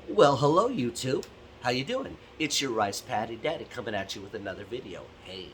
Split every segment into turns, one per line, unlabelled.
Well, hello YouTube. How you doing? It's your Ricepaddy Daddy coming at you with another video. Hey,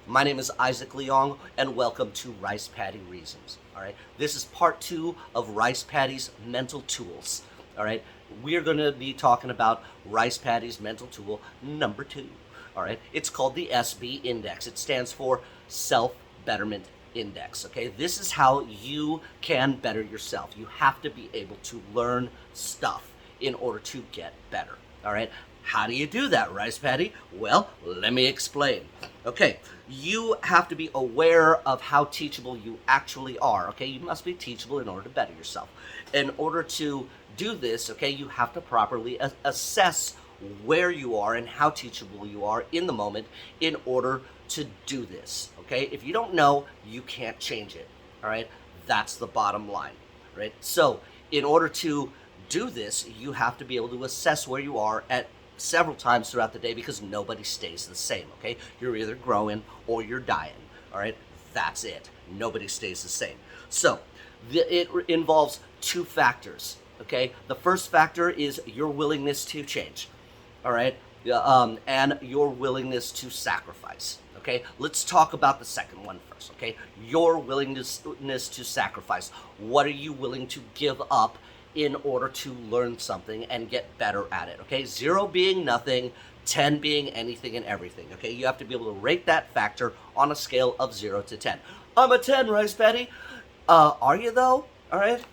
my name is Isaac Leong, and welcome to Ricepaddy Reasons. All right, this is part two of Ricepaddy's mental tools. All right, we are going to be talking about Ricepaddy's mental tool number two. All right, it's called the SB Index. It stands for Self Betterment Index. Okay, this is how you can better yourself. You have to be able to learn stuff in order to get better. All right. How do you do that, Ricepaddy? Well, let me explain. Okay, you have to be aware of how teachable you actually are. Okay, you must be teachable in order to better yourself. In order to do this, okay, you have to properly assess where you are and how teachable you are in the moment in order to do this. Okay, if you don't know, you can't change it. All right, that's the bottom line. Right. So, in order to do this, you have to be able to assess where you are at several times throughout the day because nobody stays the same, okay? You're either growing or you're dying, all right? That's it. Nobody stays the same. So, it involves two factors, okay? The first factor is your willingness to change, all right? And your willingness to sacrifice, okay? Let's talk about the second one first, okay? Your willingness to sacrifice. What are you willing to give up in order to learn something and get better at it, okay? 0 being nothing, 10 being anything and everything, okay? You have to be able to rate that factor on a scale of 0 to 10. I'm a 10, Ricepaddy. Are you though? All right?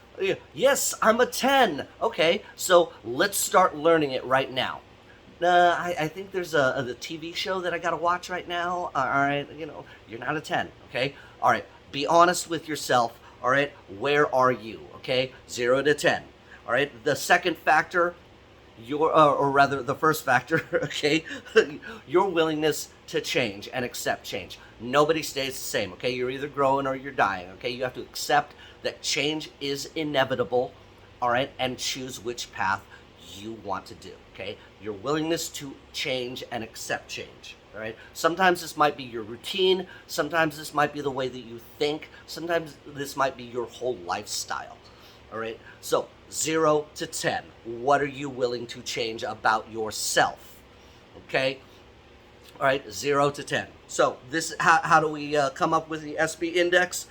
Yes, I'm a 10. Okay, so let's start learning it right now. I think there's the TV show that I gotta watch right now. All right, you're not a 10, okay? All right, be honest with yourself. All right, where are you? Okay, 0 to 10. All right, the second factor, or rather the first factor, okay, your willingness to change and accept change. Nobody stays the same, okay? You're either growing or you're dying, okay? You have to accept that change is inevitable, all right, and choose which path you want to do, okay? Your willingness to change and accept change. All right. Sometimes this might be your routine. Sometimes this might be the way that you think. Sometimes this might be your whole lifestyle. All right. So 0 to 10. What are you willing to change about yourself? Okay. All right. 0 to 10. So this how do we come up with the SB index?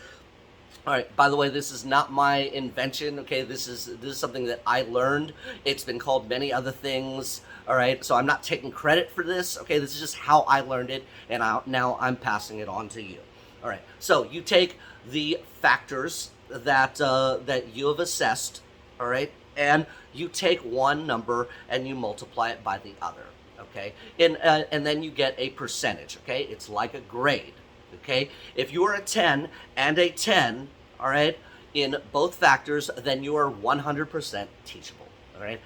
All right, by the way, this is not my invention, okay? This is something that I learned. It's been called many other things, all right? So I'm not taking credit for this, okay? This is just how I learned it, and now I'm passing it on to you. All right, so you take the factors that you have assessed, all right? And you take one number and you multiply it by the other, okay? And then you get a percentage, okay? It's like a grade. Okay, if you are a 10 and a 10, all right, in both factors, then you are 100% teachable. All right,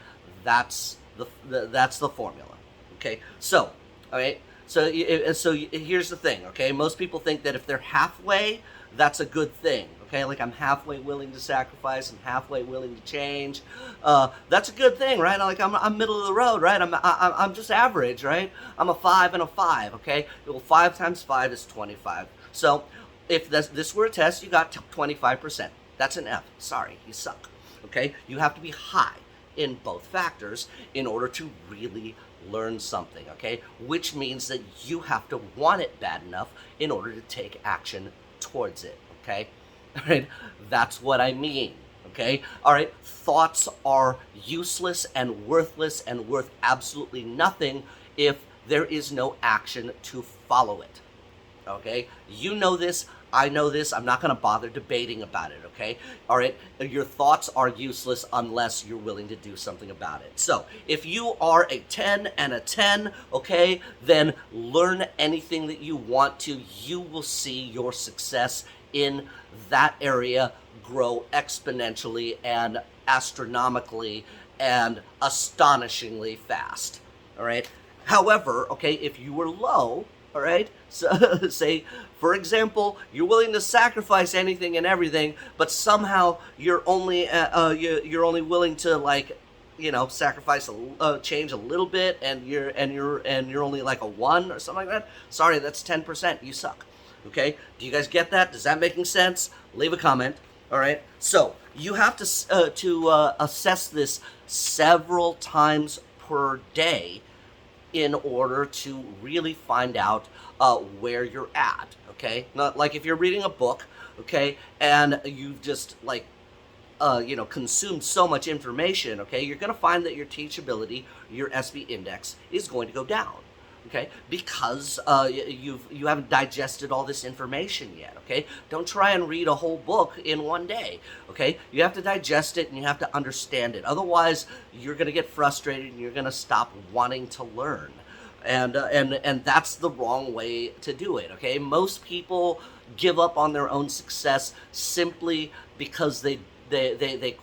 that's the formula. Okay, so all right, so here's the thing. Okay, most people think that if they're halfway, that's a good thing. Okay, like I'm halfway willing to sacrifice, I'm halfway willing to change. That's a good thing, right? Like I'm middle of the road, right? I'm just average, right? I'm a 5 and a 5. Okay, well 5 times 5 is 25. So if this were a test, you got 25%. That's an F. Sorry, you suck. Okay, you have to be high in both factors in order to really learn something. Okay, which means that you have to want it bad enough in order to take action towards it. Okay. All right, that's what I mean, okay? All right, thoughts are useless and worthless and worth absolutely nothing if there is no action to follow it, okay? You know this, I know this, I'm not gonna bother debating about it, okay? All right, your thoughts are useless unless you're willing to do something about it. So, if you are a 10 and a 10, okay, then learn anything that you want to. You will see your success in that area grow exponentially and astronomically and astonishingly fast. All right. However, okay, if you were low, all right, so say for example, you're willing to sacrifice anything and everything, but somehow you're only willing to sacrifice change a little bit, and you're only like a 1 or something like that. Sorry, that's 10%. You suck. Okay, do you guys get that? Does that making sense? Leave a comment. All right. So you have to assess this several times per day in order to really find out where you're at. Okay. Not like if you're reading a book, okay, and you've just like consumed so much information, okay, you're going to find that your teachability, your SB index, is going to go down, okay, because you haven't digested all this information yet, okay. Don't try and read a whole book in one day, okay. You have to digest it and you have to understand it. Otherwise, you're going to get frustrated and you're going to stop wanting to learn. And that's the wrong way to do it, okay. Most people give up on their own success simply because they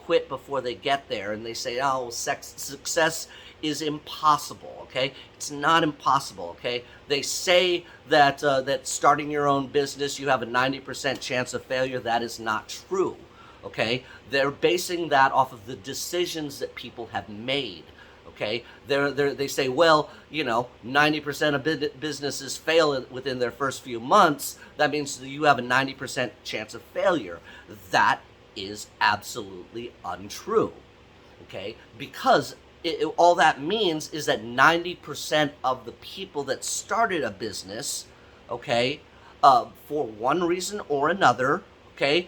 quit before they get there, and they say, oh, success is impossible, okay. It's not impossible, okay. They say that that starting your own business you have a 90% chance of failure. That is not true, okay. They're basing that off of the decisions that people have made. Okay, they say, well, 90% of businesses fail within their first few months. That means that you have a 90% chance of failure. That is absolutely untrue. Okay, because all that means is that 90% of the people that started a business, okay, for one reason or another, okay,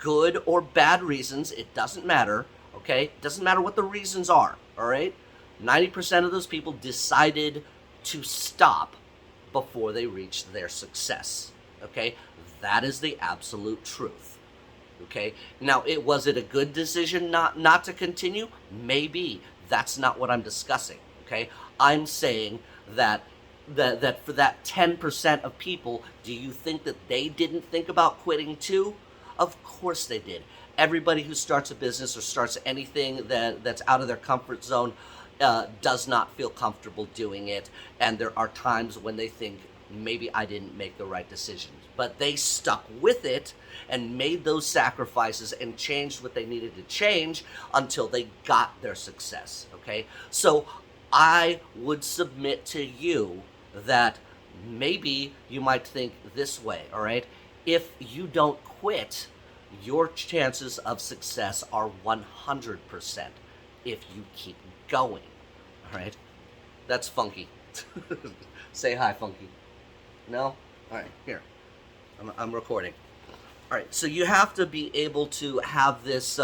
good or bad reasons, it doesn't matter. Okay, it doesn't matter what the reasons are. All right. 90% of those people decided to stop before they reached their success. Okay? That is the absolute truth. Okay? Now, was it a good decision not to continue? Maybe. That's not what I'm discussing. Okay? I'm saying that for that 10% of people, do you think that they didn't think about quitting too? Of course they did. Everybody who starts a business or starts anything that's out of their comfort zone does not feel comfortable doing it, and there are times when they think, maybe I didn't make the right decisions, but they stuck with it and made those sacrifices and changed what they needed to change until they got their success. Okay, so I would submit to you that maybe you might think this way. All right, if you don't quit, your chances of success are 100% if you keep going. All right, that's funky. Say hi, funky. No? All right, here. I'm recording. All right, so you have to be able to have this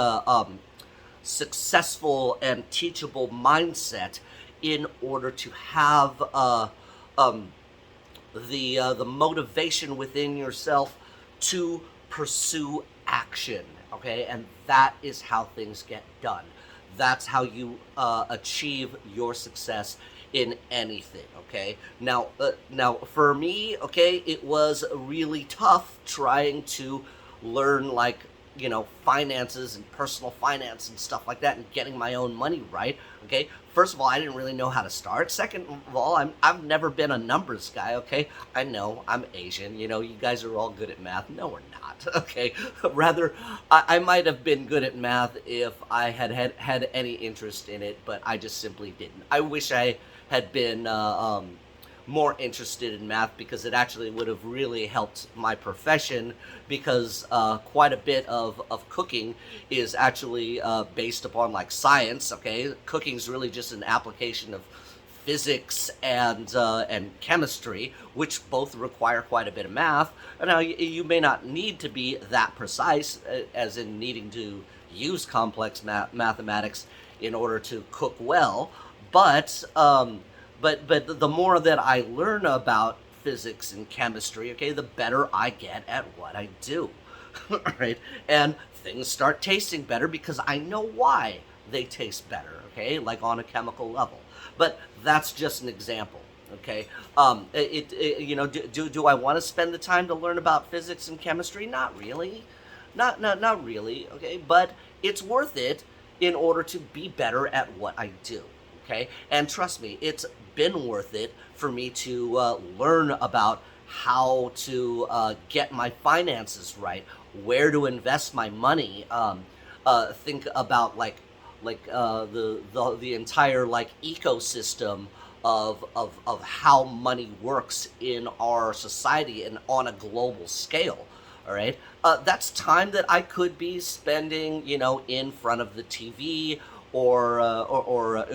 successful and teachable mindset in order to have the motivation within yourself to pursue action. Okay, and that is how things get done. That's how you achieve your success in anything. Okay. Now for me, okay, it was really tough trying to learn finances and personal finance and stuff like that, and getting my own money right. Okay. First of all, I didn't really know how to start. Second of all, I've never been a numbers guy. Okay. I know I'm Asian. You guys are all good at math. No, we're not. Okay. Rather, I might have been good at math if I had any interest in it, but I just simply didn't. I wish I had been more interested in math, because it actually would have really helped my profession, because quite a bit of cooking is actually based upon science. Okay, cooking is really just an application of physics and chemistry, which both require quite a bit of math. Now, you may not need to be that precise, as in needing to use complex mathematics in order to cook well, but the more that I learn about physics and chemistry, okay, the better I get at what I do. All right, and things start tasting better because I know why they taste better. Okay, like on a chemical level. But that's just an example. Okay, do I want to spend the time to learn about physics and chemistry? Not really, not really. Okay, but it's worth it in order to be better at what I do. Okay, and trust me, it's been worth it for me to learn about how to get my finances right, where to invest my money. Think about the entire ecosystem of how money works in our society and on a global scale. all right? That's time that I could be spending, in front of the TV, or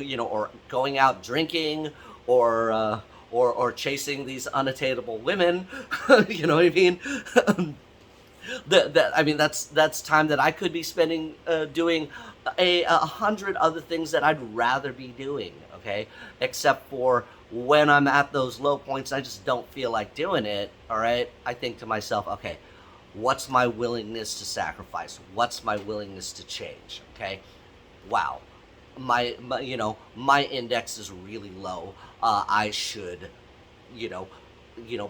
going out drinking, or chasing these unattainable women. You know what I mean? That's time that I could be spending doing a hundred other things that I'd rather be doing. Okay, except for when I'm at those low points, I just don't feel like doing it. All right, I think to myself, okay, what's my willingness to sacrifice? What's my willingness to change? Okay, wow, my index is really low. I should, you know,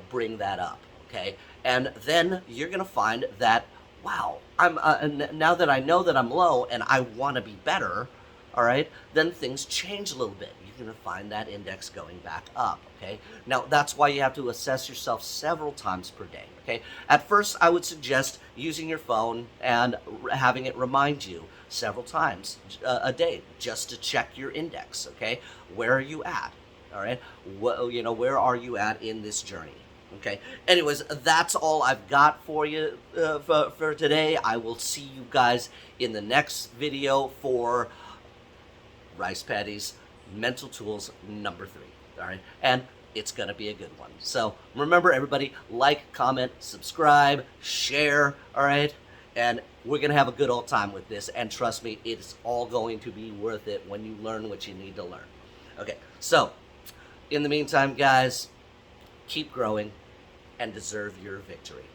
bring that up. Okay, and then you're gonna find that, wow, now that I know that I'm low and I want to be better. All right, then things change a little bit. You're gonna find that index going back up. Okay, now that's why you have to assess yourself several times per day. Okay, at first I would suggest using your phone and having it remind you several times a day, just to check your index. Okay, where are you at? All right, where are you at in this journey? Okay, anyways, that's all I've got for you for today. I will see you guys in the next video for Ricepaddy's mental tools number 3. All right, and it's gonna be a good one. So remember, everybody, like, comment, subscribe, share. All right, and we're gonna have a good old time with this. And trust me, it's all going to be worth it when you learn what you need to learn. Okay, so in the meantime, guys, keep growing and deserve your victory.